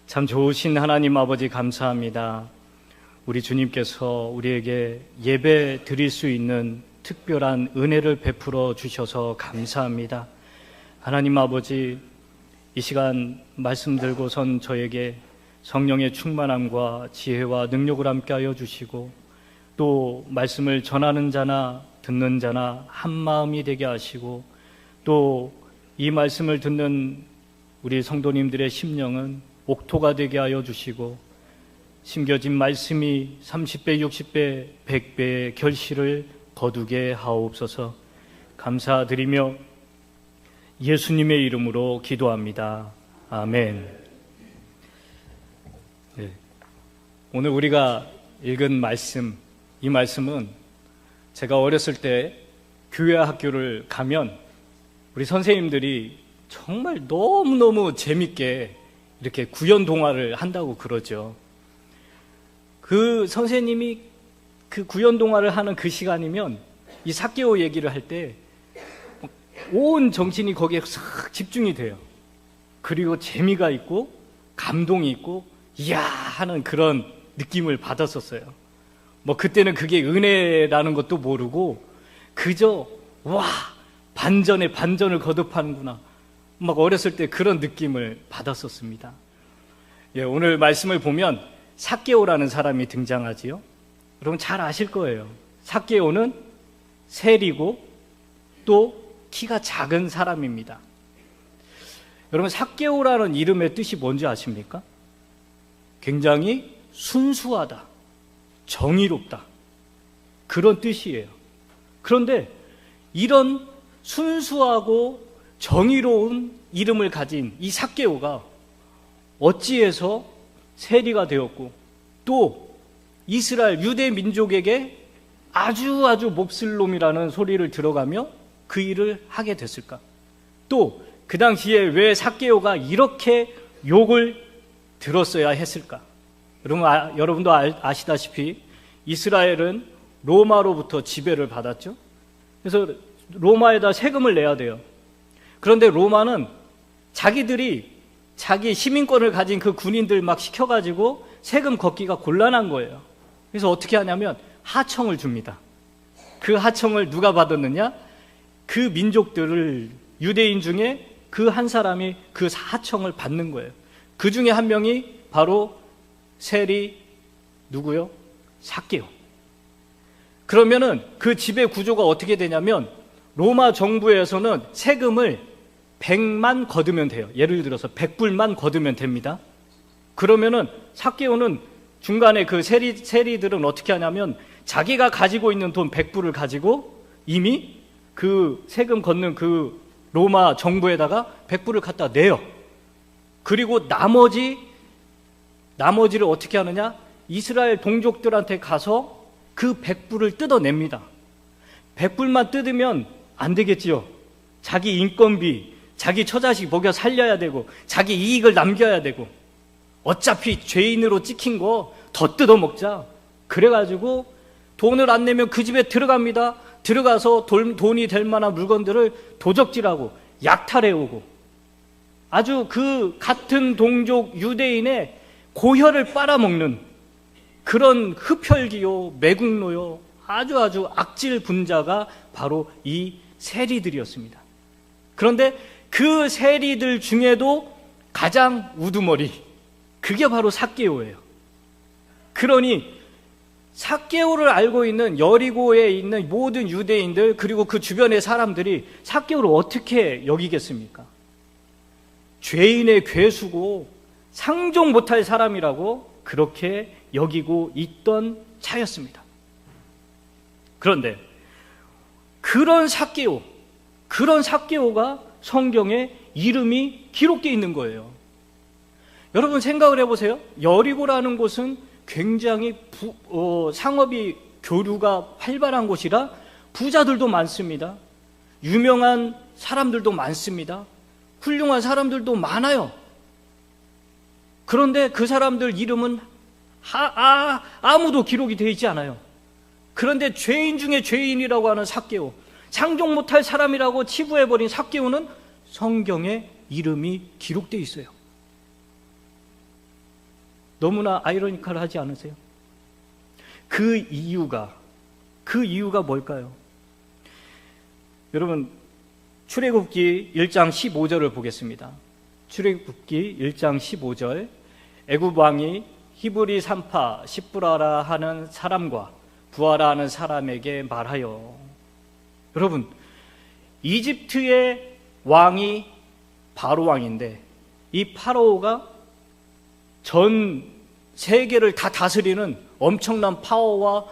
참 좋으신 하나님 아버지 감사합니다. 우리 주님께서 우리에게 예배 드릴 수 있는 특별한 은혜를 베풀어 주셔서 감사합니다. 하나님 아버지, 이 시간 말씀 들고선 저에게 성령의 충만함과 지혜와 능력을 함께하여 주시고, 또 말씀을 전하는 자나 듣는 자나 한 마음이 되게 하시고, 또 이 말씀을 듣는 우리 성도님들의 심령은 옥토가 되게 하여 주시고, 심겨진 말씀이 30배, 60배, 100배의 결실을 거두게 하옵소서. 감사드리며 예수님의 이름으로 기도합니다. 아멘. 네. 오늘 우리가 읽은 말씀, 이 말씀은 제가 어렸을 때 교회 학교를 가면 우리 선생님들이 정말 너무너무 재밌게 이렇게 구연 동화를 한다고 그러죠. 그 선생님이 그 구연 동화를 하는 그 시간이면 이 삭개오 얘기를 할 때 온 정신이 거기에 싹 집중이 돼요. 그리고 재미가 있고 감동이 있고 이야 하는 그런 느낌을 받았었어요. 뭐 그때는 그게 은혜라는 것도 모르고 그저 와 반전에 반전을 거듭하는구나, 막 어렸을 때 그런 느낌을 받았었습니다. 예, 오늘 말씀을 보면 삭개오라는 사람이 등장하지요. 여러분 잘 아실 거예요. 삭개오는 세리고 또 키가 작은 사람입니다. 여러분 삭개오라는 이름의 뜻이 뭔지 아십니까? 굉장히 순수하다, 정의롭다, 그런 뜻이에요. 그런데 이런 순수하고 정의로운 이름을 가진 이 삭개오가 어찌해서 세리가 되었고, 또 이스라엘 유대 민족에게 아주 몹쓸 놈이라는 소리를 들어가며 그 일을 하게 됐을까? 또 그 당시에 왜 삭개오가 이렇게 욕을 들었어야 했을까? 여러분도 아시다시피 이스라엘은 로마로부터 지배를 받았죠. 그래서 로마에다 세금을 내야 돼요. 그런데 로마는 자기들이 자기 시민권을 가진 그 군인들 막 시켜가지고 세금 걷기가 곤란한 거예요. 그래서 어떻게 하냐면 하청을 줍니다. 그 하청을 누가 받았느냐? 그 민족들을, 유대인 중에 그 한 사람이 그 하청을 받는 거예요. 그 중에 한 명이 바로 세리 누구요? 삭개오. 그러면은 그 지배 구조가 어떻게 되냐면 로마 정부에서는 세금을 100만 거두면 돼요. 예를 들어서 100불만 거두면 됩니다. 그러면은 삭개오는 중간에 그 세리들은 어떻게 하냐면 자기가 가지고 있는 돈 100불을 가지고 이미 그 세금 걷는 그 로마 정부에다가 100불을 갖다 내요. 그리고 나머지를 어떻게 하느냐? 이스라엘 동족들한테 가서 그 100불을 뜯어냅니다. 100불만 뜯으면 안 되겠지요. 자기 인건비, 자기 처자식 먹여 살려야 되고 자기 이익을 남겨야 되고, 어차피 죄인으로 찍힌 거 더 뜯어먹자. 그래가지고 돈을 안 내면 그 집에 들어갑니다. 들어가서 돈이 될 만한 물건들을 도적질하고 약탈해오고, 아주 그 같은 동족 유대인의 고혈을 빨아먹는 그런 흡혈귀요, 매국노요, 아주 악질 분자가 바로 이 세리들이었습니다. 그런데 그 세리들 중에도 가장 우두머리, 그게 바로 삭개오예요. 그러니 삭개오를 알고 있는 여리고에 있는 모든 유대인들, 그리고 그 주변의 사람들이 삭개오를 어떻게 여기겠습니까? 죄인의 괴수고 상종 못할 사람이라고 그렇게 여기고 있던 차였습니다. 그런데 그런 삭개오가 성경에 이름이 기록되어 있는 거예요. 여러분 생각을 해보세요. 여리고라는 곳은 굉장히 상업이 교류가 활발한 곳이라 부자들도 많습니다. 유명한 사람들도 많습니다. 훌륭한 사람들도 많아요. 그런데 그 사람들 이름은 아무도 기록이 되어 있지 않아요. 그런데 죄인 중에 죄인이라고 하는 삭개오, 상종 못할 사람이라고 치부해버린 삭개오는 성경에 이름이 기록되어 있어요. 너무나 아이러니컬하지 않으세요? 그 이유가 뭘까요? 여러분, 출애굽기 1장 15절을 보겠습니다. 출애굽기 1장 15절. 애굽 왕이 히브리 산파 십브라라 하는 사람과 부하라 하는 사람에게 말하여. 여러분, 이집트의 왕이 바로 왕인데 이 파라오가 전 세계를 다 다스리는 엄청난 파워와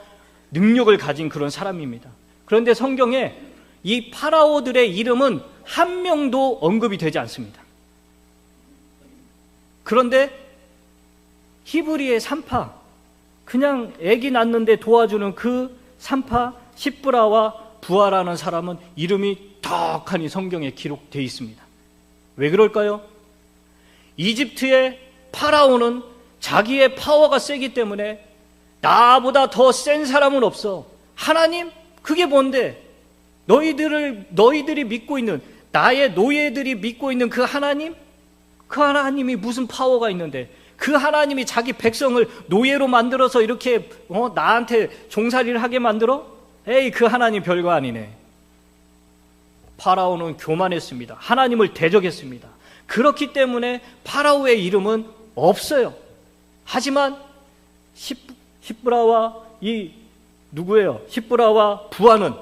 능력을 가진 그런 사람입니다. 그런데 성경에 이 파라오들의 이름은 한 명도 언급이 되지 않습니다. 그런데 히브리의 산파, 그냥 아기 낳는데 도와주는 그 산파 십브라와 부하라는 사람은 이름이 턱하니 성경에 기록되어 있습니다. 왜 그럴까요? 이집트의 파라오는 자기의 파워가 세기 때문에 나보다 더 센 사람은 없어. 하나님? 그게 뭔데? 너희들이 믿고 있는, 나의 노예들이 믿고 있는 그 하나님? 그 하나님이 무슨 파워가 있는데? 그 하나님이 자기 백성을 노예로 만들어서 이렇게 나한테 종살이를 하게 만들어? 에이, 그 하나님 별거 아니네. 파라오는 교만했습니다. 하나님을 대적했습니다. 그렇기 때문에 파라오의 이름은 없어요. 하지만 십브라와 십브라와 부하는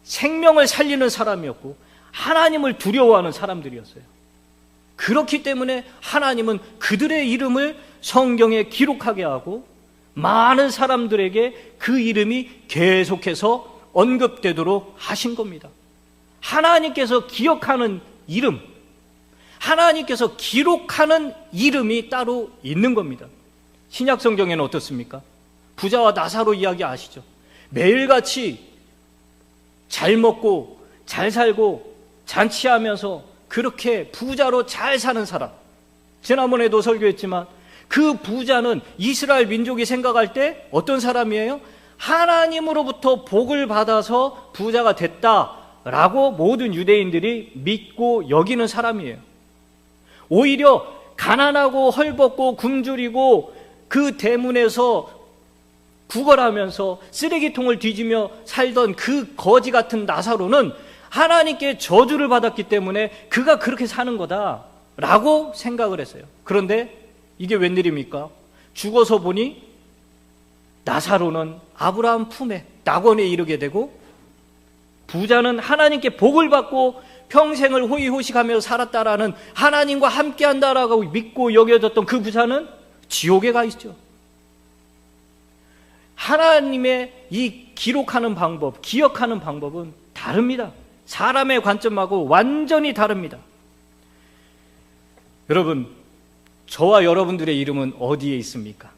생명을 살리는 사람이었고 하나님을 두려워하는 사람들이었어요. 그렇기 때문에 하나님은 그들의 이름을 성경에 기록하게 하고 많은 사람들에게 그 이름이 계속해서 언급되도록 하신 겁니다. 하나님께서 기억하는 이름, 하나님께서 기록하는 이름이 따로 있는 겁니다. 신약 성경에는 어떻습니까? 부자와 나사로 이야기 아시죠? 매일같이 잘 먹고 잘 살고 잔치하면서 그렇게 부자로 잘 사는 사람, 지난번에도 설교했지만 그 부자는 이스라엘 민족이 생각할 때 어떤 사람이에요? 하나님으로부터 복을 받아서 부자가 됐다라고 모든 유대인들이 믿고 여기는 사람이에요. 오히려 가난하고 헐벗고 굶주리고 그 대문에서 구걸하면서 쓰레기통을 뒤지며 살던 그 거지 같은 나사로는 하나님께 저주를 받았기 때문에 그가 그렇게 사는 거다라고 생각을 했어요. 그런데 이게 웬일입니까? 죽어서 보니 나사로는 아브라함 품에 낙원에 이르게 되고 부자는 하나님께 복을 받고 평생을 호의호식하며 살았다라는 하나님과 함께한다라고 믿고 여겨졌던 그 부자는 지옥에 가 있죠. 하나님의 이 기록하는 방법, 기억하는 방법은 다릅니다. 사람의 관점하고 완전히 다릅니다. 여러분, 저와 여러분들의 이름은 어디에 있습니까?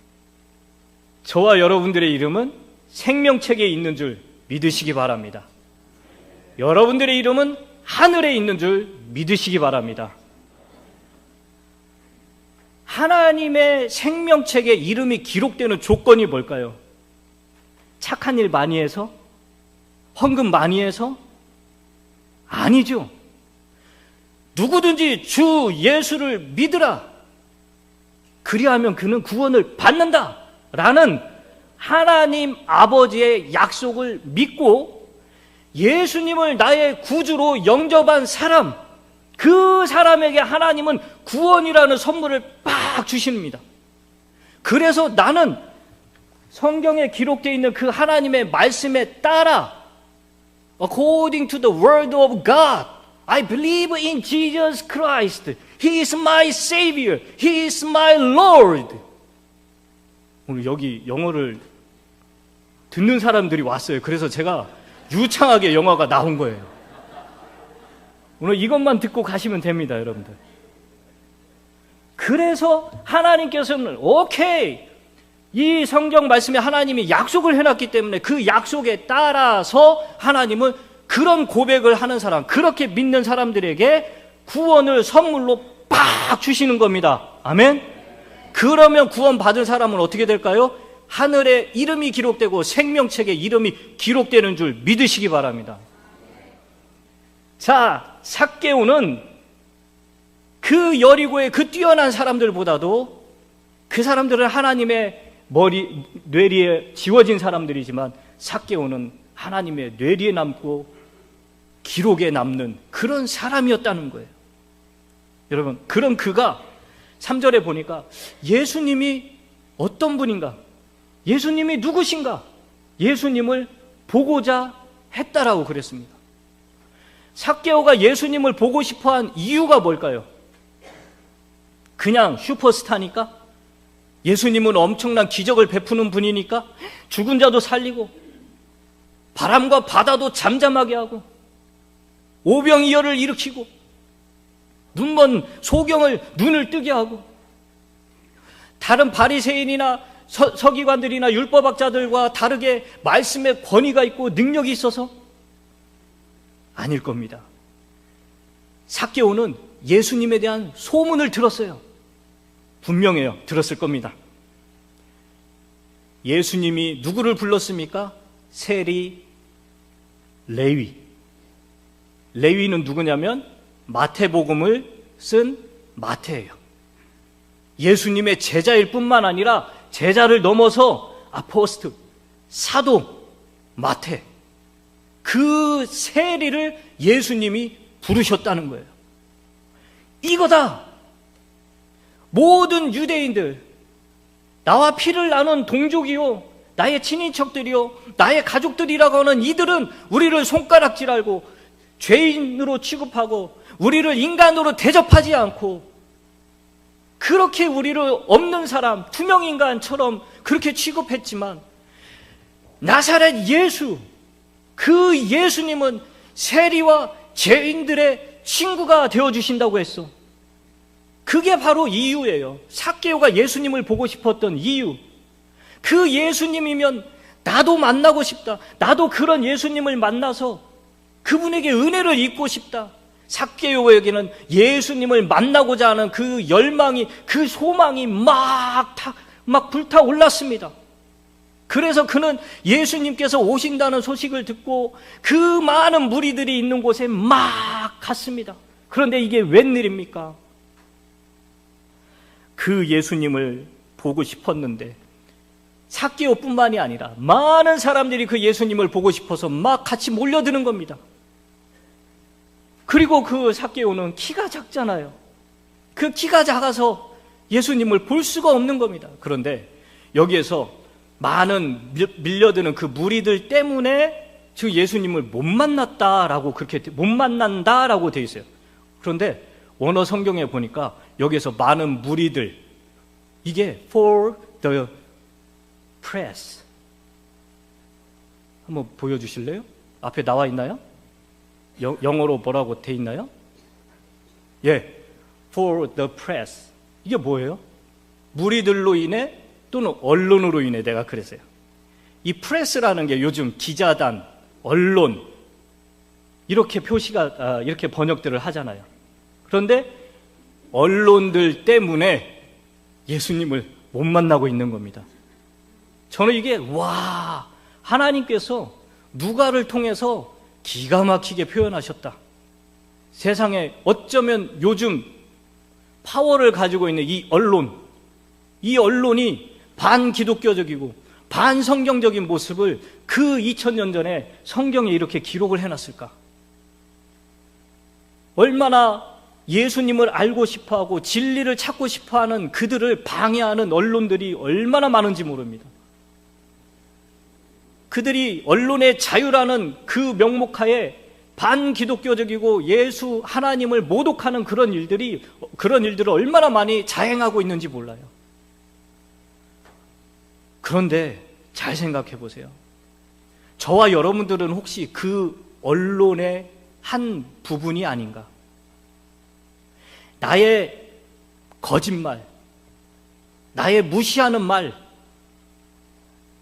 저와 여러분들의 이름은 생명책에 있는 줄 믿으시기 바랍니다. 여러분들의 이름은 하늘에 있는 줄 믿으시기 바랍니다. 하나님의 생명책에 이름이 기록되는 조건이 뭘까요? 착한 일 많이 해서? 헌금 많이 해서? 아니죠. 누구든지 주 예수를 믿으라. 그리하면 그는 구원을 받는다. 라는 하나님 아버지의 약속을 믿고 예수님을 나의 구주로 영접한 사람, 그 사람에게 하나님은 구원이라는 선물을 빡 주십니다. 그래서 나는 성경에 기록되어 있는 그 하나님의 말씀에 따라 According to the word of God, I believe in Jesus Christ. He is my Savior. He is my Lord. 오늘 여기 영어를 듣는 사람들이 왔어요. 그래서 제가 유창하게 영어가 나온 거예요. 오늘 이것만 듣고 가시면 됩니다, 여러분들. 그래서 하나님께서는 오케이, 이 성경 말씀에 하나님이 약속을 해놨기 때문에 그 약속에 따라서 하나님은 그런 고백을 하는 사람, 그렇게 믿는 사람들에게 구원을 선물로 빡 주시는 겁니다. 아멘? 그러면 구원 받은 사람은 어떻게 될까요? 하늘에 이름이 기록되고 생명책에 이름이 기록되는 줄 믿으시기 바랍니다. 자, 삭개오는 그 여리고의 그 뛰어난 사람들보다도 그 사람들은 하나님의 뇌리에 지워진 사람들이지만 삭개오는 하나님의 뇌리에 남고 기록에 남는 그런 사람이었다는 거예요. 여러분, 그런 그가 3절에 보니까 예수님이 어떤 분인가? 예수님이 누구신가? 예수님을 보고자 했다라고 그랬습니다. 삭개오가 예수님을 보고 싶어한 이유가 뭘까요? 그냥 슈퍼스타니까? 예수님은 엄청난 기적을 베푸는 분이니까? 죽은 자도 살리고 바람과 바다도 잠잠하게 하고 오병이어를 일으키고 눈먼 소경을 눈을 뜨게 하고 다른 바리새인이나 서기관들이나 율법학자들과 다르게 말씀에 권위가 있고 능력이 있어서? 아닐 겁니다. 삭개오는 예수님에 대한 소문을 들었어요. 분명해요. 들었을 겁니다. 예수님이 누구를 불렀습니까? 세리, 레위. 레위는 누구냐면 마태복음을 쓴 마태예요. 예수님의 제자일 뿐만 아니라 제자를 넘어서 아포스트, 사도, 마태, 그 세리를 예수님이 부르셨다는 거예요. 이거다. 모든 유대인들, 나와 피를 나눈 동족이요, 나의 친인척들이요, 나의 가족들이라고 하는 이들은 우리를 손가락질하고 죄인으로 취급하고 우리를 인간으로 대접하지 않고 그렇게 우리를 없는 사람, 투명인간처럼 그렇게 취급했지만 나사렛 예수, 그 예수님은 세리와 죄인들의 친구가 되어주신다고 했어. 그게 바로 이유예요. 삭개오가 예수님을 보고 싶었던 이유. 그 예수님이면 나도 만나고 싶다. 나도 그런 예수님을 만나서 그분에게 은혜를 입고 싶다. 삭개오에게는 예수님을 만나고자 하는 그 열망이, 그 소망이 막 불타올랐습니다. 그래서 그는 예수님께서 오신다는 소식을 듣고 그 많은 무리들이 있는 곳에 막 갔습니다. 그런데 이게 웬일입니까? 그 예수님을 보고 싶었는데 삭개오뿐만이 아니라 많은 사람들이 그 예수님을 보고 싶어서 막 같이 몰려드는 겁니다. 그리고 그 삭개오는 키가 작잖아요. 그 키가 작아서 예수님을 볼 수가 없는 겁니다. 그런데 여기에서 많은 밀려드는 그 무리들 때문에 즉 예수님을 못 만난다라고 돼 있어요. 그런데 원어 성경에 보니까 여기에서 많은 무리들, 이게 for the press. 한번 보여주실래요? 앞에 나와 있나요? 영어로 뭐라고 돼 있나요? 예, for the press. 이게 뭐예요? 무리들로 인해 또는 언론으로 인해 내가 그랬어요. 이 프레스라는 게 요즘 기자단, 언론 이렇게 이렇게 번역들을 하잖아요. 그런데 언론들 때문에 예수님을 못 만나고 있는 겁니다. 저는 이게 하나님께서 누가를 통해서 기가 막히게 표현하셨다. 세상에 어쩌면 요즘 파워를 가지고 있는 이 언론이 반기독교적이고 반성경적인 모습을 그 2000년 전에 성경에 이렇게 기록을 해놨을까? 얼마나 예수님을 알고 싶어하고 진리를 찾고 싶어하는 그들을 방해하는 언론들이 얼마나 많은지 모릅니다. 그들이 언론의 자유라는 그 명목하에 반기독교적이고 예수 하나님을 모독하는 그런 일들을 얼마나 많이 자행하고 있는지 몰라요. 그런데 잘 생각해 보세요. 저와 여러분들은 혹시 그 언론의 한 부분이 아닌가? 나의 거짓말, 나의 무시하는 말,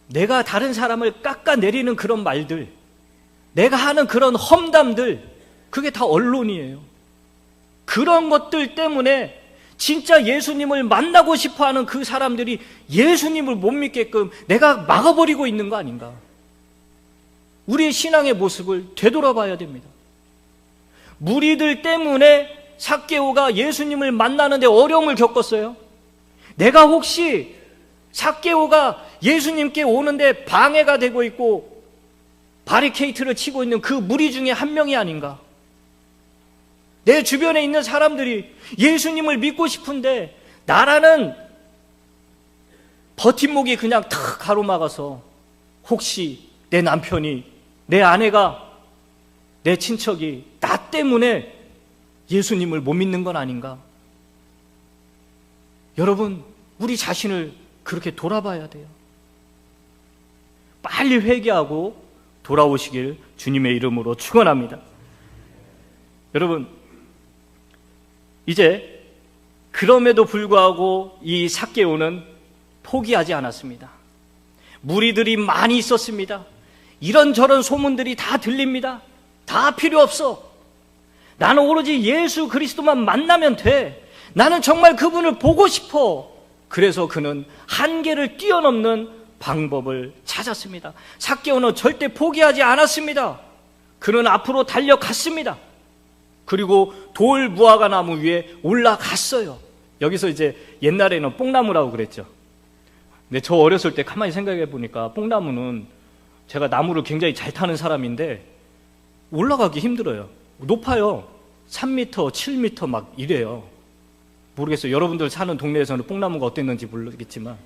내가 다른 사람을 깎아내리는 그런 말들, 내가 하는 그런 험담들, 그게 다 언론이에요. 그런 것들 때문에 진짜 예수님을 만나고 싶어하는 그 사람들이 예수님을 못 믿게끔 내가 막아버리고 있는 거 아닌가? 우리의 신앙의 모습을 되돌아봐야 됩니다. 무리들 때문에 삭개오가 예수님을 만나는데 어려움을 겪었어요. 내가 혹시 삭개오가 예수님께 오는데 방해가 되고 있고 바리케이트를 치고 있는 그 무리 중에 한 명이 아닌가? 내 주변에 있는 사람들이 예수님을 믿고 싶은데 나라는 버팀목이 그냥 탁 가로막아서 혹시 내 남편이, 내 아내가, 내 친척이 나 때문에 예수님을 못 믿는 건 아닌가? 여러분, 우리 자신을 그렇게 돌아봐야 돼요. 빨리 회개하고 돌아오시길 주님의 이름으로 축원합니다. 여러분, 이제 그럼에도 불구하고 이 삭개오는 포기하지 않았습니다. 무리들이 많이 있었습니다. 이런저런 소문들이 다 들립니다. 다 필요 없어. 나는 오로지 예수 그리스도만 만나면 돼. 나는 정말 그분을 보고 싶어. 그래서 그는 한계를 뛰어넘는 방법을 찾았습니다. 삭개오는 절대 포기하지 않았습니다. 그는 앞으로 달려갔습니다. 그리고 돌 무화과 나무 위에 올라갔어요. 여기서 이제 옛날에는 뽕나무라고 그랬죠. 근데 저 어렸을 때 가만히 생각해 보니까 뽕나무는, 제가 나무를 굉장히 잘 타는 사람인데 올라가기 힘들어요. 높아요. 3m, 7m 막 이래요. 모르겠어요. 여러분들 사는 동네에서는 뽕나무가 어땠는지 모르겠지만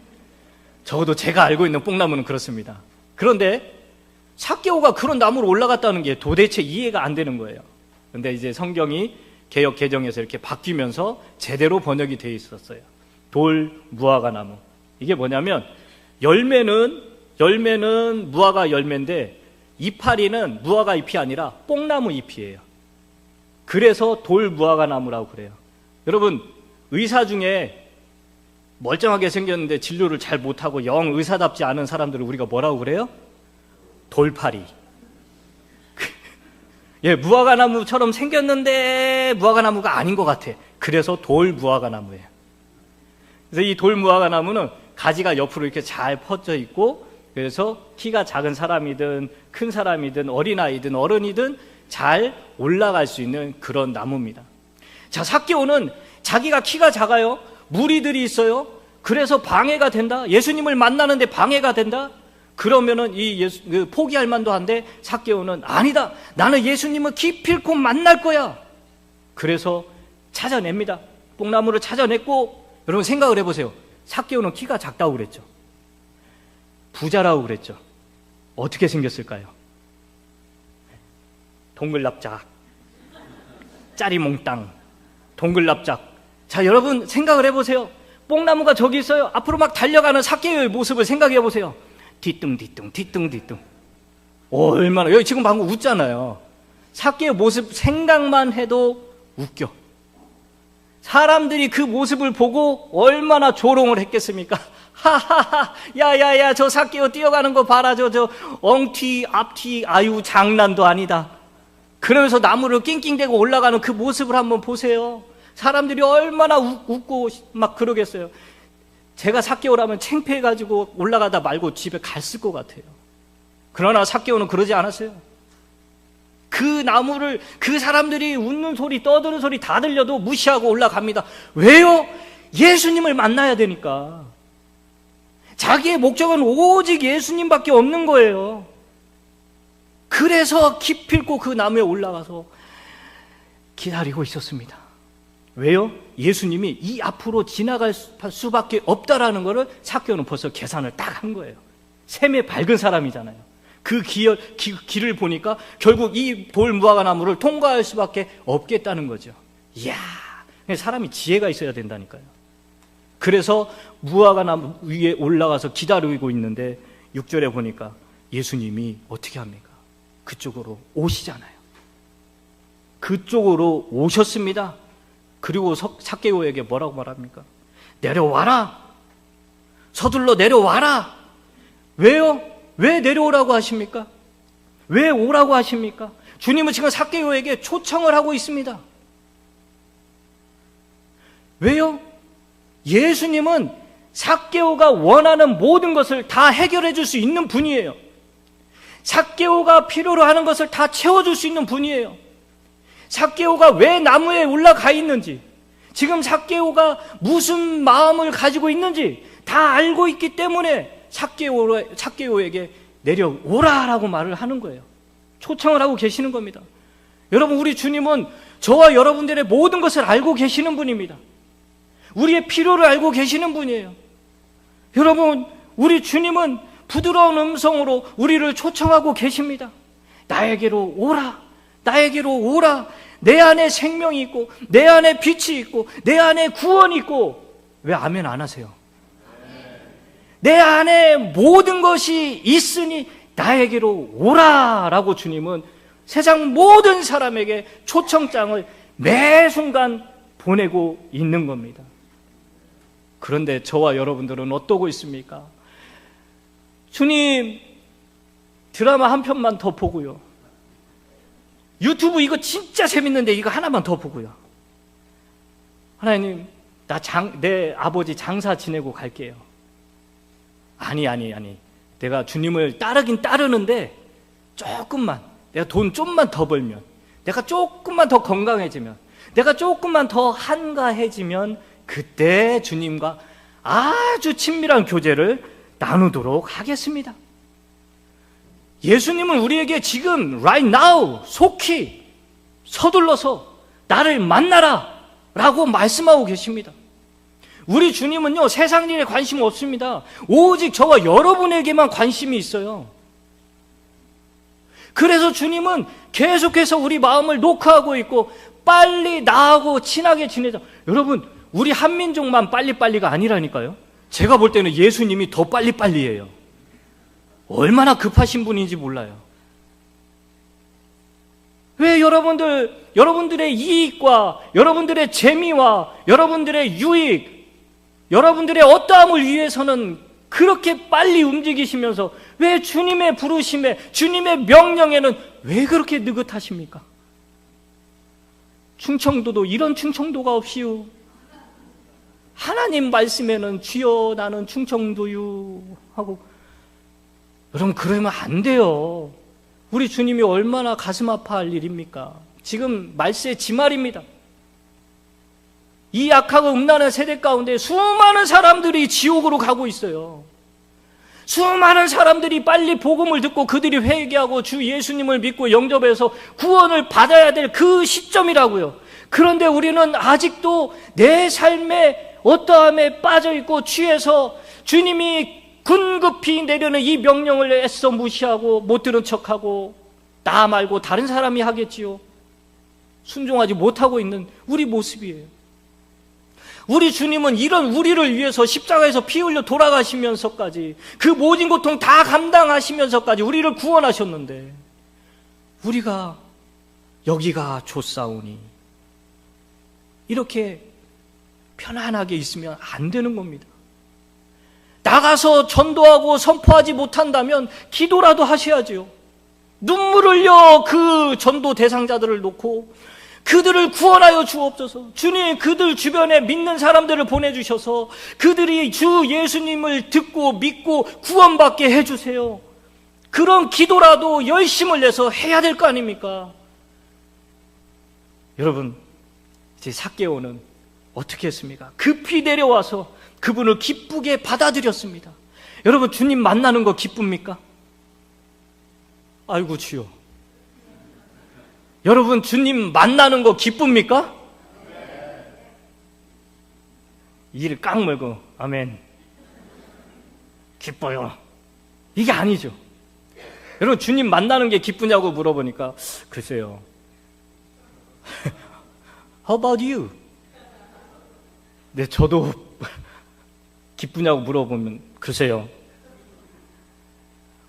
적어도 제가 알고 있는 뽕나무는 그렇습니다. 그런데 삭개오가 그런 나무로 올라갔다는 게 도대체 이해가 안 되는 거예요. 근데 이제 성경이 개역 개정에서 이렇게 바뀌면서 제대로 번역이 되어 있었어요. 돌 무화과 나무. 이게 뭐냐면 열매는 무화과 열매인데 이파리는 무화과 잎이 아니라 뽕나무 잎이에요. 그래서 돌 무화과 나무라고 그래요. 여러분, 의사 중에 멀쩡하게 생겼는데 진료를 잘 못하고 영 의사답지 않은 사람들을 우리가 뭐라고 그래요? 돌파리. 예, 무화과 나무처럼 생겼는데 무화과 나무가 아닌 것 같아. 그래서 돌 무화과 나무예요. 그래서 이 돌 무화과 나무는 가지가 옆으로 이렇게 잘 퍼져 있고, 그래서 키가 작은 사람이든 큰 사람이든 어린아이든 어른이든 잘 올라갈 수 있는 그런 나무입니다. 자, 삭개오는 자기가 키가 작아요. 무리들이 있어요. 그래서 방해가 된다. 예수님을 만나는데 방해가 된다. 그러면은 포기할 만도 한데 삭개오는 아니다. 나는 예수님을 기필코 만날 거야. 그래서 찾아냅니다. 뽕나무를 찾아냈고, 여러분 생각을 해보세요. 삭개오는 키가 작다고 그랬죠. 부자라고 그랬죠. 어떻게 생겼을까요? 동글납작, 짜리몽땅, 동글납작. 자, 여러분 생각을 해보세요. 뽕나무가 저기 있어요. 앞으로 막 달려가는 삭개오의 모습을 생각해 보세요. 뒤뚱뒤뚱 뒤뚱뒤뚱. 얼마나, 여기 지금 방금 웃잖아요. 삭개오 모습 생각만 해도 웃겨. 사람들이 그 모습을 보고 얼마나 조롱을 했겠습니까? 하하하, 야야야, 저 삭개오 뛰어가는 거 봐라. 저 엉튀 앞튀, 아유 장난도 아니다. 그러면서 나무를 낑낑대고 올라가는 그 모습을 한번 보세요. 사람들이 얼마나 웃고 막 그러겠어요. 제가 삭개오라면 창피해가지고 올라가다 말고 집에 갔을 것 같아요. 그러나 삭개오는 그러지 않았어요. 그 나무를 그 사람들이 웃는 소리, 떠드는 소리 다 들려도 무시하고 올라갑니다. 왜요? 예수님을 만나야 되니까. 자기의 목적은 오직 예수님밖에 없는 거예요. 그래서 기필코 그 나무에 올라가서 기다리고 있었습니다. 왜요? 예수님이 이 앞으로 지나갈 수밖에 없다라는 것을 삭개오는 벌써 계산을 딱 한 거예요. 셈에 밝은 사람이잖아요. 그 길을 보니까 결국 이 돌 무화과 나무를 통과할 수밖에 없겠다는 거죠. 이야, 사람이 지혜가 있어야 된다니까요. 그래서 무화과 나무 위에 올라가서 기다리고 있는데 6절에 보니까 예수님이 어떻게 합니까? 그쪽으로 오시잖아요. 그쪽으로 오셨습니다. 그리고 삭개오에게 뭐라고 말합니까? 내려와라. 서둘러 내려와라. 왜요? 왜 내려오라고 하십니까? 왜 오라고 하십니까? 주님은 지금 삭개오에게 초청을 하고 있습니다. 왜요? 예수님은 삭개오가 원하는 모든 것을 다 해결해 줄 수 있는 분이에요. 삭개오가 필요로 하는 것을 다 채워줄 수 있는 분이에요. 삭개오가 왜 나무에 올라가 있는지, 지금 삭개오가 무슨 마음을 가지고 있는지 다 알고 있기 때문에 삭개오에게 내려오라라고 말을 하는 거예요. 초청을 하고 계시는 겁니다. 여러분, 우리 주님은 저와 여러분들의 모든 것을 알고 계시는 분입니다. 우리의 필요를 알고 계시는 분이에요. 여러분, 우리 주님은 부드러운 음성으로 우리를 초청하고 계십니다. 나에게로 오라, 나에게로 오라. 내 안에 생명이 있고 내 안에 빛이 있고 내 안에 구원이 있고. 왜 아멘 안 하세요? 내 안에 모든 것이 있으니 나에게로 오라라고 주님은 세상 모든 사람에게 초청장을 매 순간 보내고 있는 겁니다. 그런데 저와 여러분들은 어떠고 있습니까? 주님, 드라마 한 편만 더 보고요. 유튜브 이거 진짜 재밌는데 이거 하나만 더 보고요. 하나님, 내 아버지 장사 지내고 갈게요. 아니. 내가 주님을 따르긴 따르는데 조금만, 내가 돈 좀만 더 벌면, 내가 조금만 더 건강해지면, 내가 조금만 더 한가해지면 그때 주님과 아주 친밀한 교제를 나누도록 하겠습니다. 예수님은 우리에게 지금 right now 속히 서둘러서 나를 만나라 라고 말씀하고 계십니다. 우리 주님은요, 세상 일에 관심 없습니다. 오직 저와 여러분에게만 관심이 있어요. 그래서 주님은 계속해서 우리 마음을 녹화하고 있고 빨리 나하고 친하게 지내자. 여러분, 우리 한민족만 빨리빨리가 아니라니까요. 제가 볼 때는 예수님이 더 빨리빨리예요. 얼마나 급하신 분인지 몰라요. 왜 여러분들의 이익과 여러분들의 재미와 여러분들의 유익, 여러분들의 어떠함을 위해서는 그렇게 빨리 움직이시면서 왜 주님의 부르심에, 주님의 명령에는 왜 그렇게 느긋하십니까? 충청도도 이런 충청도가 없이요. 하나님 말씀에는 주여 나는 충청도유 하고. 여러분, 그러면 안 돼요. 우리 주님이 얼마나 가슴 아파할 일입니까? 지금 말세의 지말입니다. 이 악하고 음란한 세대 가운데 수많은 사람들이 지옥으로 가고 있어요. 수많은 사람들이 빨리 복음을 듣고 그들이 회개하고 주 예수님을 믿고 영접해서 구원을 받아야 될 그 시점이라고요. 그런데 우리는 아직도 내 삶의 어떠함에 빠져있고 취해서 주님이 군급히 내려는 이 명령을 애써 무시하고 못 들은 척하고 나 말고 다른 사람이 하겠지요. 순종하지 못하고 있는 우리 모습이에요. 우리 주님은 이런 우리를 위해서 십자가에서 피 흘려 돌아가시면서까지 그 모진 고통 다 감당하시면서까지 우리를 구원하셨는데 우리가 여기가 좋사오니 이렇게 편안하게 있으면 안 되는 겁니다. 나가서 전도하고 선포하지 못한다면 기도라도 하셔야지요. 눈물 흘려 그 전도 대상자들을 놓고 그들을 구원하여 주옵소서. 주님, 그들 주변에 믿는 사람들을 보내주셔서 그들이 주 예수님을 듣고 믿고 구원받게 해주세요. 그런 기도라도 열심을 내서 해야 될 거 아닙니까? 여러분, 이제 삭개오는 어떻게 했습니까? 급히 내려와서 그분을 기쁘게 받아들였습니다. 여러분, 주님 만나는 거 기쁩니까? 아이고 주여. 여러분, 주님 만나는 거 기쁩니까? 이를 깡 물고 아멘 기뻐요, 이게 아니죠. 여러분, 주님 만나는 게 기쁘냐고 물어보니까 글쎄요. How about you? 네, 저도 기쁘냐고 물어보면 글쎄요.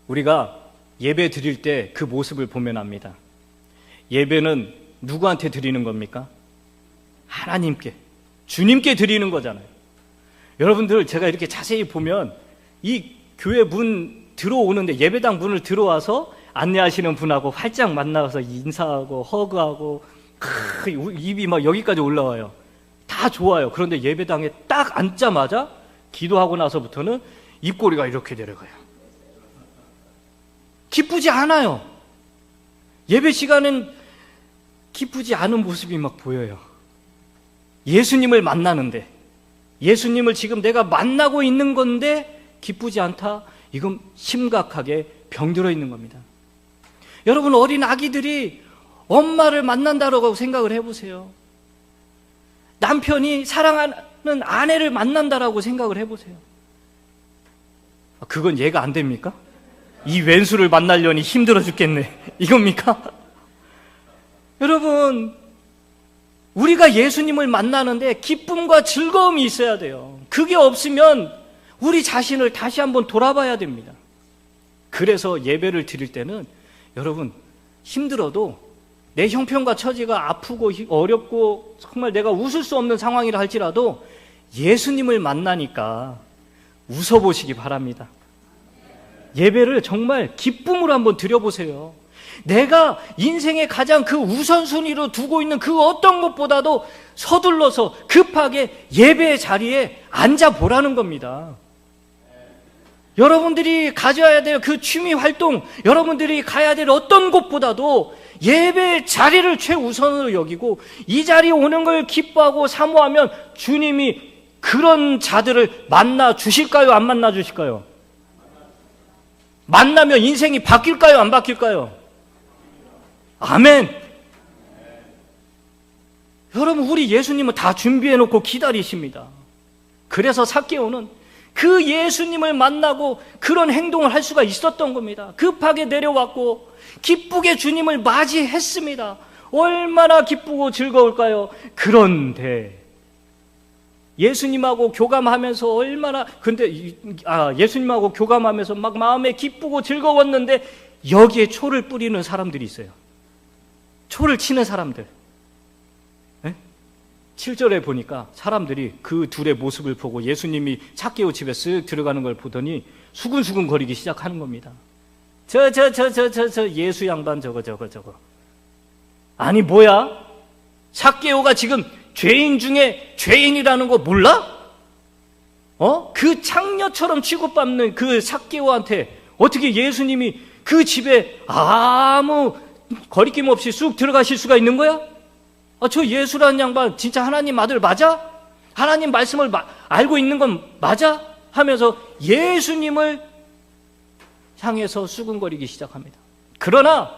우리가 예배 드릴 때 그 모습을 보면 압니다. 예배는 누구한테 드리는 겁니까? 하나님께, 주님께 드리는 거잖아요. 여러분들, 제가 이렇게 자세히 보면 이 교회 문 들어오는데, 예배당 문을 들어와서 안내하시는 분하고 활짝 만나서 인사하고 허그하고 입이 막 여기까지 올라와요. 다 좋아요. 그런데 예배당에 딱 앉자마자 기도하고 나서부터는 입꼬리가 이렇게 내려가요. 기쁘지 않아요. 예배 시간은 기쁘지 않은 모습이 막 보여요. 예수님을 만나는데, 예수님을 지금 내가 만나고 있는 건데 기쁘지 않다? 이건 심각하게 병들어 있는 겁니다. 여러분, 어린 아기들이 엄마를 만난다고 생각을 해보세요. 남편이 사랑하는 아내를 만난다라고 생각을 해보세요. 그건 이해가 안 됩니까? 이 왼수를 만나려니 힘들어 죽겠네, 이겁니까? 여러분, 우리가 예수님을 만나는데 기쁨과 즐거움이 있어야 돼요. 그게 없으면 우리 자신을 다시 한번 돌아봐야 됩니다. 그래서 예배를 드릴 때는 여러분, 힘들어도 내 형편과 처지가 아프고 어렵고 정말 내가 웃을 수 없는 상황이라 할지라도 예수님을 만나니까 웃어보시기 바랍니다. 예배를 정말 기쁨으로 한번 드려보세요. 내가 인생의 가장 그 우선순위로 두고 있는 그 어떤 것보다도 서둘러서 급하게 예배의 자리에 앉아보라는 겁니다. 여러분들이 가져야 될 그 취미 활동, 여러분들이 가야 될 어떤 곳보다도 예배의 자리를 최우선으로 여기고 이 자리에 오는 걸 기뻐하고 사모하면 주님이 그런 자들을 만나 주실까요? 안 만나 주실까요? 만나면 인생이 바뀔까요? 안 바뀔까요? 아멘. 여러분, 우리 예수님은 다 준비해놓고 기다리십니다. 그래서 삭개오는 그 예수님을 만나고 그런 행동을 할 수가 있었던 겁니다. 급하게 내려왔고 기쁘게 주님을 맞이했습니다. 얼마나 기쁘고 즐거울까요? 그런데 예수님하고 교감하면서 예수님하고 교감하면서 막 마음에 기쁘고 즐거웠는데 여기에 초를 뿌리는 사람들이 있어요. 초를 치는 사람들. 7절에 보니까 사람들이 그 둘의 모습을 보고 예수님이 삭개오 집에 쓱 들어가는 걸 보더니 수근수근 거리기 시작하는 겁니다. 저 예수 양반 저거. 아니 뭐야? 삭개오가 지금 죄인 중에 죄인이라는 거 몰라? 그 창녀처럼 취급받는 그 삭개오한테 어떻게 예수님이 그 집에 아무 거리낌 없이 쑥 들어가실 수가 있는 거야? 저 예수라는 양반 진짜 하나님 아들 맞아? 하나님 말씀을 알고 있는 건 맞아? 하면서 예수님을 향해서 수근거리기 시작합니다. 그러나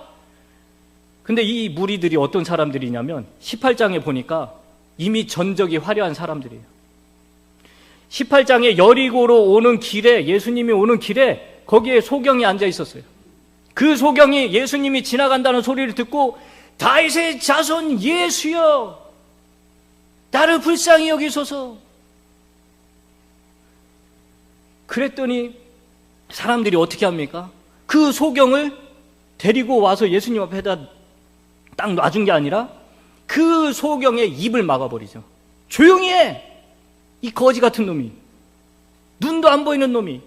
근데 이 무리들이 어떤 사람들이냐면 18장에 보니까 이미 전적이 화려한 사람들이에요. 18장에 여리고로 오는 길에, 예수님이 오는 길에 거기에 소경이 앉아 있었어요. 그 소경이 예수님이 지나간다는 소리를 듣고 다윗의 자손 예수여, 나를 불쌍히 여기소서. 그랬더니 사람들이 어떻게 합니까? 그 소경을 데리고 와서 예수님 앞에다 딱 놔준 게 아니라 그 소경의 입을 막아버리죠. 조용히 해! 이 거지 같은 놈이, 눈도 안 보이는 놈이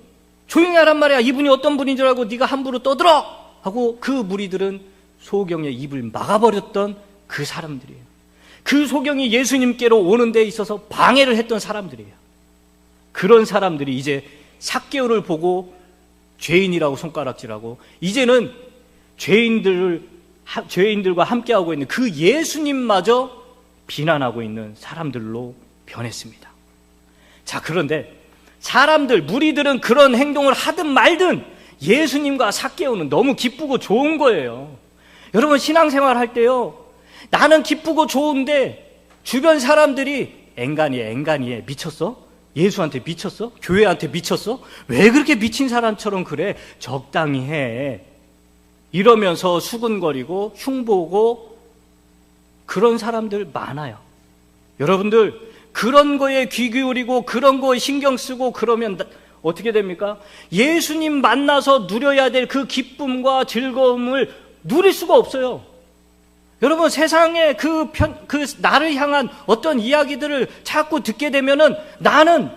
조용히 하란 말이야. 이분이 어떤 분인 줄 알고 네가 함부로 떠들어! 하고 그 무리들은 소경의 입을 막아버렸던 그 사람들이에요. 그 소경이 예수님께로 오는 데 있어서 방해를 했던 사람들이에요. 그런 사람들이 이제 삭개오를 보고 죄인이라고 손가락질하고 이제는 죄인들과 함께하고 있는 그 예수님마저 비난하고 있는 사람들로 변했습니다. 자, 그런데 무리들은 그런 행동을 하든 말든 예수님과 삭개오는 너무 기쁘고 좋은 거예요. 여러분, 신앙생활 할 때요, 나는 기쁘고 좋은데 주변 사람들이 앵간히해. 미쳤어? 예수한테 미쳤어? 교회한테 미쳤어? 왜 그렇게 미친 사람처럼 그래? 적당히 해. 이러면서 수근거리고 흉보고 그런 사람들 많아요. 여러분들, 그런 거에 귀 기울이고 그런 거에 신경 쓰고 그러면 어떻게 됩니까? 예수님 만나서 누려야 될 그 기쁨과 즐거움을 누릴 수가 없어요. 여러분, 세상에 나를 향한 어떤 이야기들을 자꾸 듣게 되면은 나는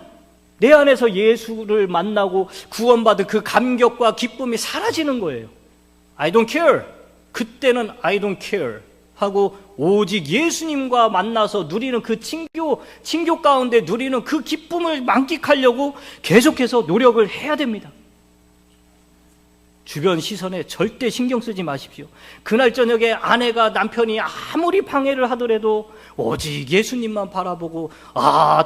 내 안에서 예수를 만나고 구원받은 그 감격과 기쁨이 사라지는 거예요. I don't care. 그때는 I don't care 하고 오직 예수님과 만나서 누리는 그 친교 가운데 누리는 그 기쁨을 만끽하려고 계속해서 노력을 해야 됩니다. 주변 시선에 절대 신경 쓰지 마십시오. 그날 저녁에 아내가 남편이 아무리 방해를 하더라도 오직 예수님만 바라보고,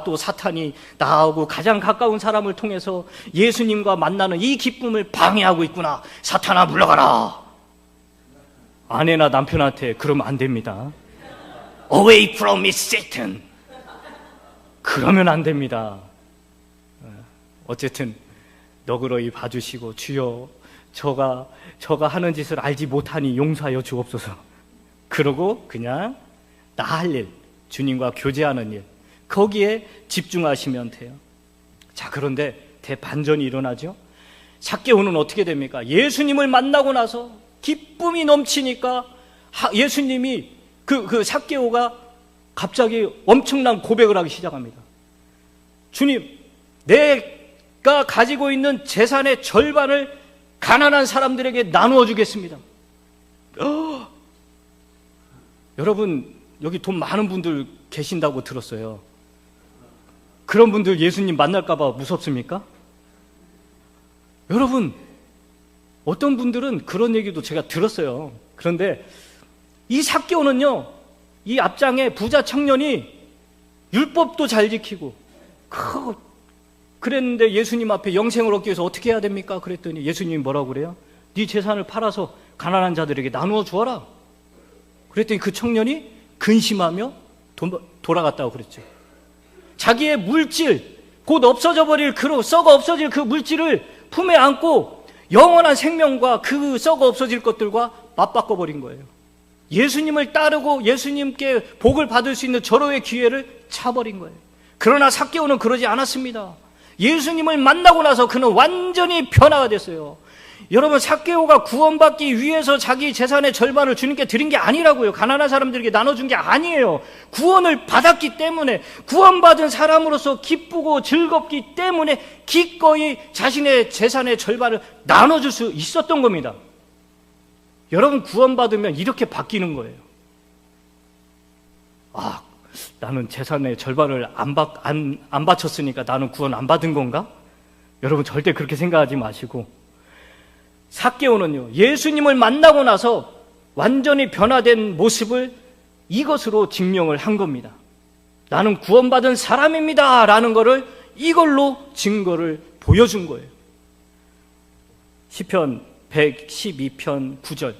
또 사탄이 나하고 가장 가까운 사람을 통해서 예수님과 만나는 이 기쁨을 방해하고 있구나. 사탄아 물러가라. 아내나 남편한테 그러면 안 됩니다. Away from me, Satan. 그러면 안 됩니다. 어쨌든 너그러이 봐주시고, 주여 저가 하는 짓을 알지 못하니 용서하여 주옵소서. 그러고 그냥 나 할 일, 주님과 교제하는 일, 거기에 집중하시면 돼요. 자, 그런데 대반전이 일어나죠. 삭개오는 어떻게 됩니까? 예수님을 만나고 나서 기쁨이 넘치니까 예수님이 그 삭개오가 갑자기 엄청난 고백을 하기 시작합니다. 주님, 내가 가지고 있는 재산의 절반을 가난한 사람들에게 나누어 주겠습니다. 여러분, 여기 돈 많은 분들 계신다고 들었어요. 그런 분들 예수님 만날까 봐 무섭습니까? 여러분, 어떤 분들은 그런 얘기도 제가 들었어요. 그런데 이 삭개오는요, 이 앞장에 부자 청년이 율법도 잘 지키고 그랬는데 예수님 앞에 영생을 얻기 위해서 어떻게 해야 됩니까? 그랬더니 예수님이 뭐라고 그래요? 네 재산을 팔아서 가난한 자들에게 나누어 주어라. 그랬더니 그 청년이 근심하며 돌아갔다고 그랬죠. 자기의 물질, 곧 없어져 버릴 썩어 없어질 그 물질을 품에 안고 영원한 생명과 그 썩어 없어질 것들과 맞바꿔 버린 거예요. 예수님을 따르고 예수님께 복을 받을 수 있는 절호의 기회를 차버린 거예요. 그러나 삭개오는 그러지 않았습니다. 예수님을 만나고 나서 그는 완전히 변화가 됐어요. 여러분, 삭개오가 구원받기 위해서 자기 재산의 절반을 주님께 드린 게 아니라고요. 가난한 사람들에게 나눠준 게 아니에요. 구원을 받았기 때문에, 구원받은 사람으로서 기쁘고 즐겁기 때문에 기꺼이 자신의 재산의 절반을 나눠줄 수 있었던 겁니다. 여러분, 구원받으면 이렇게 바뀌는 거예요. 나는 재산의 절반을 안 바쳤으니까 나는 구원 안 받은 건가? 여러분, 절대 그렇게 생각하지 마시고, 삭개오는요, 예수님을 만나고 나서 완전히 변화된 모습을 이것으로 증명을 한 겁니다. 나는 구원받은 사람입니다 라는 거를 이걸로 증거를 보여준 거예요. 시편 112편 9절,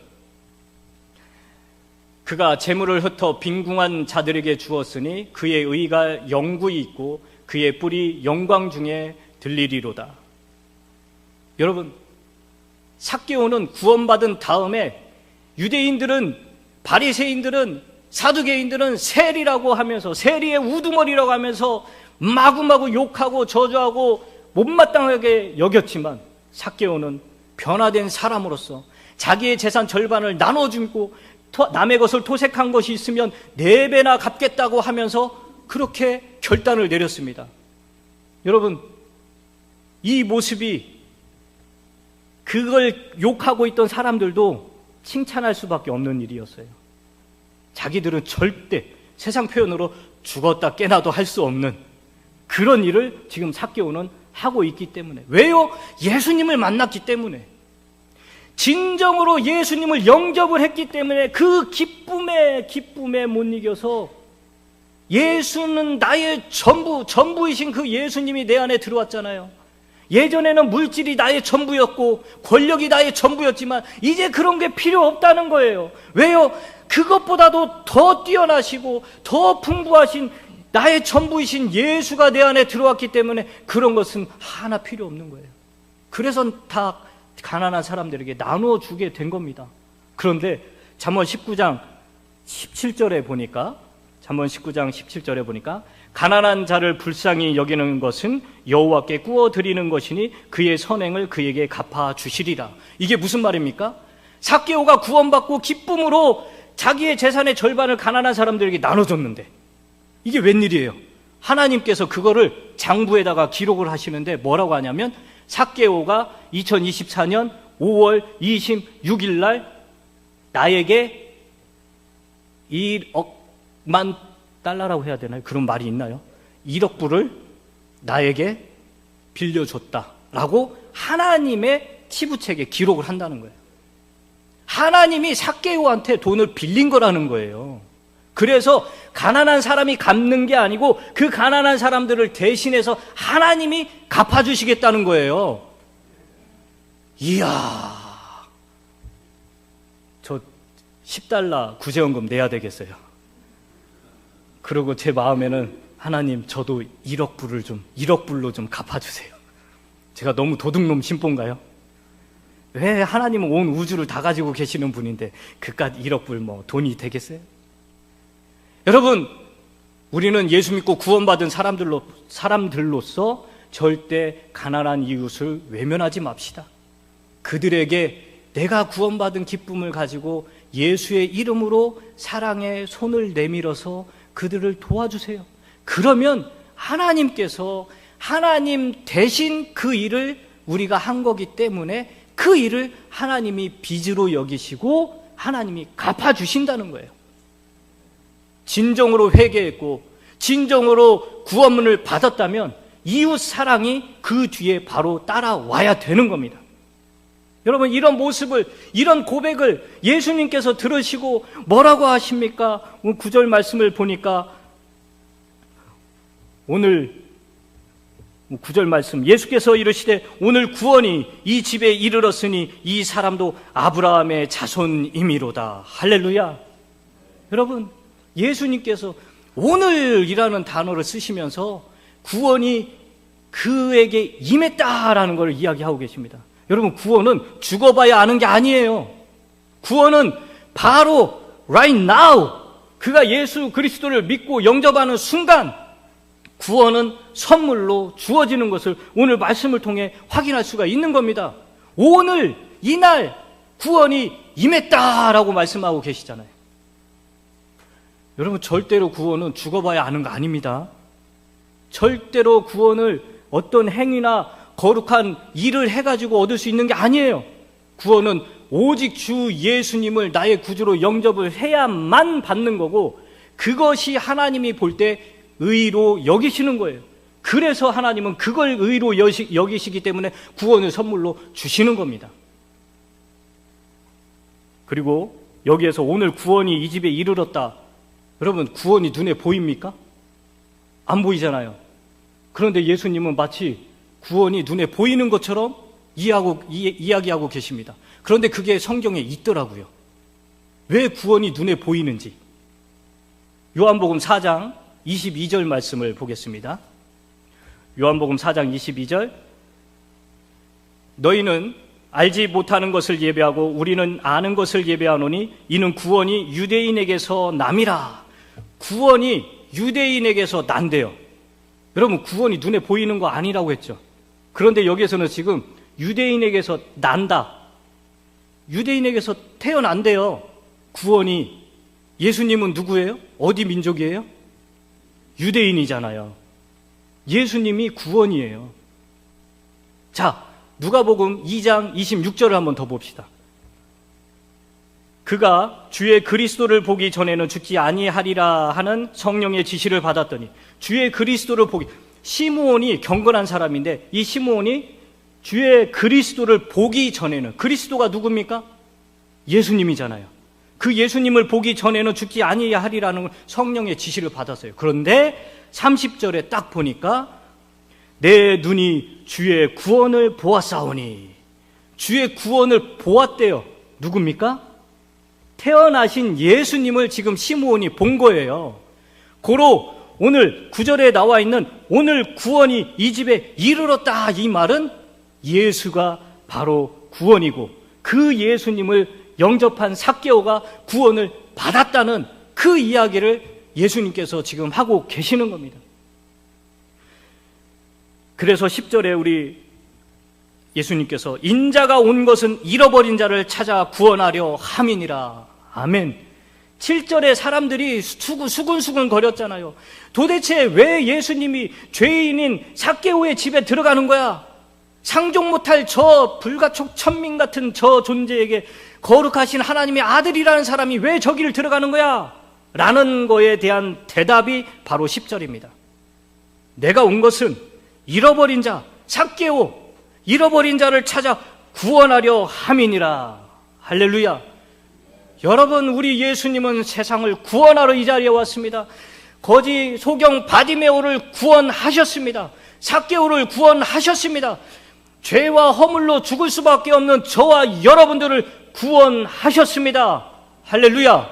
그가 재물을 흩어 빈궁한 자들에게 주었으니 그의 의가 영구히 있고 그의 뿔이 영광 중에 들리리로다. 여러분, 삭개오는 구원받은 다음에 유대인들은, 바리새인들은, 사두개인들은 세리라고 하면서, 세리의 우두머리라고 하면서 마구마구 욕하고 저주하고 못마땅하게 여겼지만, 삭개오는 변화된 사람으로서 자기의 재산 절반을 나눠주고 남의 것을 토색한 것이 있으면 4배나 갚겠다고 하면서 그렇게 결단을 내렸습니다. 여러분, 이 모습이 그걸 욕하고 있던 사람들도 칭찬할 수밖에 없는 일이었어요. 자기들은 절대 세상 표현으로 죽었다 깨나도 할 수 없는 그런 일을 지금 삭개오는 하고 있기 때문에. 왜요? 예수님을 만났기 때문에. 진정으로 예수님을 영접을 했기 때문에 그 기쁨에 못 이겨서, 예수는 나의 전부이신 그 예수님이 내 안에 들어왔잖아요. 예전에는 물질이 나의 전부였고 권력이 나의 전부였지만 이제 그런 게 필요 없다는 거예요. 왜요? 그것보다도 더 뛰어나시고 더 풍부하신 나의 전부이신 예수가 내 안에 들어왔기 때문에 그런 것은 하나 필요 없는 거예요. 그래서 다 가난한 사람들에게 나누어 주게 된 겁니다. 그런데 잠언 19장 17절에 보니까, 가난한 자를 불쌍히 여기는 것은 여호와께 구워 드리는 것이니 그의 선행을 그에게 갚아 주시리라. 이게 무슨 말입니까? 삭개오가 구원받고 기쁨으로 자기의 재산의 절반을 가난한 사람들에게 나눠줬는데 이게 웬일이에요? 하나님께서 그거를 장부에다가 기록을 하시는데 뭐라고 하냐면, 삭개오가 2024년 5월 26일 날 나에게 1억만 달러라고 해야 되나요? 그런 말이 있나요? 1억 불을 나에게 빌려줬다라고 하나님의 치부책에 기록을 한다는 거예요. 하나님이 삭개오한테 돈을 빌린 거라는 거예요. 그래서 가난한 사람이 갚는 게 아니고 그 가난한 사람들을 대신해서 하나님이 갚아주시겠다는 거예요. 이야, 저 $10 구제원금 내야 되겠어요. 그리고 제 마음에는 하나님, 저도 1억 불로 좀 갚아주세요. 제가 너무 도둑놈 신본가요? 왜 하나님은 온 우주를 다 가지고 계시는 분인데 그깟 1억 불 돈이 되겠어요? 여러분, 우리는 예수 믿고 구원받은 사람들로서 절대 가난한 이웃을 외면하지 맙시다. 그들에게 내가 구원받은 기쁨을 가지고 예수의 이름으로 사랑의 손을 내밀어서 그들을 도와주세요. 그러면 하나님께서 하나님 대신 그 일을 우리가 한 거기 때문에 그 일을 하나님이 빚으로 여기시고 하나님이 갚아주신다는 거예요. 진정으로 회개했고 진정으로 구원문을 받았다면 이웃 사랑이 그 뒤에 바로 따라와야 되는 겁니다. 여러분, 이런 모습을, 이런 고백을 예수님께서 들으시고 뭐라고 하십니까? 9절 말씀을 보니까 오늘 9절 말씀, 예수께서 이르시되 오늘 구원이 이 집에 이르렀으니 이 사람도 아브라함의 자손이미로다. 할렐루야. 여러분, 예수님께서 오늘이라는 단어를 쓰시면서 구원이 그에게 임했다라는 걸 이야기하고 계십니다. 여러분, 구원은 죽어봐야 아는 게 아니에요. 구원은 바로 right now, 그가 예수 그리스도를 믿고 영접하는 순간 구원은 선물로 주어지는 것을 오늘 말씀을 통해 확인할 수가 있는 겁니다. 오늘 이날 구원이 임했다라고 말씀하고 계시잖아요. 여러분, 절대로 구원은 죽어봐야 아는 거 아닙니다. 절대로 구원을 어떤 행위나 거룩한 일을 해가지고 얻을 수 있는 게 아니에요. 구원은 오직 주 예수님을 나의 구주로 영접을 해야만 받는 거고, 그것이 하나님이 볼 때 의로 여기시는 거예요. 그래서 하나님은 그걸 의로 여기시기 때문에 구원을 선물로 주시는 겁니다. 그리고 여기에서 오늘 구원이 이 집에 이르렀다. 여러분, 구원이 눈에 보입니까? 안 보이잖아요. 그런데 예수님은 마치 구원이 눈에 보이는 것처럼 이야기하고 계십니다. 그런데 그게 성경에 있더라고요. 왜 구원이 눈에 보이는지. 요한복음 4장 22절 말씀을 보겠습니다. 요한복음 4장 22절, 너희는 알지 못하는 것을 예배하고 우리는 아는 것을 예배하노니 이는 구원이 유대인에게서 남이라. 구원이 유대인에게서 난대요. 여러분, 구원이 눈에 보이는 거 아니라고 했죠. 그런데 여기에서는 지금 유대인에게서 난다, 유대인에게서 태어난대요. 구원이. 예수님은 누구예요? 어디 민족이에요? 유대인이잖아요. 예수님이 구원이에요. 자, 누가복음 2장 26절을 한번 더 봅시다. 그가 주의 그리스도를 보기 전에는 죽지 아니하리라 하는 성령의 지시를 받았더니, 주의 그리스도를 보기, 시므온이 경건한 사람인데 이 시므온이 주의 그리스도를 보기 전에는, 그리스도가 누굽니까? 예수님이잖아요. 그 예수님을 보기 전에는 죽지 아니하리라는 성령의 지시를 받았어요. 그런데 30절에 딱 보니까 내 눈이 주의 구원을 보았사오니, 주의 구원을 보았대요. 누굽니까? 태어나신 예수님을 지금 시므온이 본 거예요. 고로 오늘 9절에 나와 있는 오늘 구원이 이 집에 이르렀다, 이 말은 예수가 바로 구원이고 그 예수님을 영접한 삭개오가 구원을 받았다는 그 이야기를 예수님께서 지금 하고 계시는 겁니다. 그래서 10절에 우리 예수님께서 인자가 온 것은 잃어버린 자를 찾아 구원하려 함이니라. 아멘. 7절에 사람들이 수근수근 거렸잖아요. 도대체 왜 예수님이 죄인인 삭개오의 집에 들어가는 거야? 상종 못할 저 불가촉 천민 같은 저 존재에게 거룩하신 하나님의 아들이라는 사람이 왜 저기를 들어가는 거야? 라는 거에 대한 대답이 바로 10절입니다. 내가 온 것은 잃어버린 자, 삭개오, 잃어버린 자를 찾아 구원하려 함이니라. 할렐루야. 여러분, 우리 예수님은 세상을 구원하러 이 자리에 왔습니다. 거지 소경 바디메오를 구원하셨습니다. 삭개오를 구원하셨습니다. 죄와 허물로 죽을 수밖에 없는 저와 여러분들을 구원하셨습니다. 할렐루야.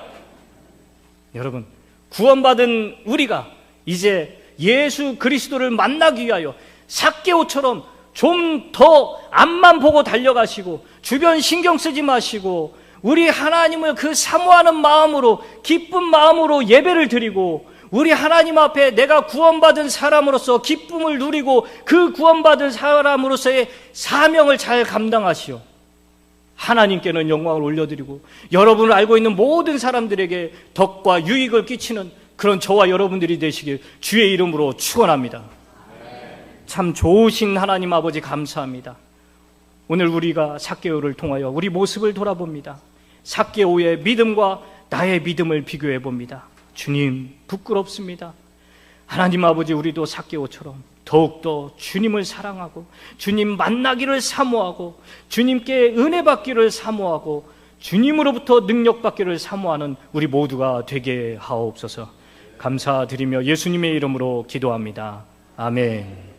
여러분, 구원받은 우리가 이제 예수 그리스도를 만나기 위하여 삭개오처럼 좀 더 앞만 보고 달려가시고 주변 신경 쓰지 마시고 우리 하나님을 그 사모하는 마음으로, 기쁜 마음으로 예배를 드리고 우리 하나님 앞에 내가 구원받은 사람으로서 기쁨을 누리고 그 구원받은 사람으로서의 사명을 잘 감당하시오. 하나님께는 영광을 올려드리고 여러분을 알고 있는 모든 사람들에게 덕과 유익을 끼치는 그런 저와 여러분들이 되시길 주의 이름으로 축원합니다. 참 좋으신 하나님 아버지 감사합니다. 오늘 우리가 삭개오를 통하여 우리 모습을 돌아봅니다. 삭개오의 믿음과 나의 믿음을 비교해 봅니다. 주님, 부끄럽습니다. 하나님 아버지, 우리도 삭개오처럼 더욱더 주님을 사랑하고 주님 만나기를 사모하고 주님께 은혜 받기를 사모하고 주님으로부터 능력 받기를 사모하는 우리 모두가 되게 하옵소서. 감사드리며 예수님의 이름으로 기도합니다. 아멘.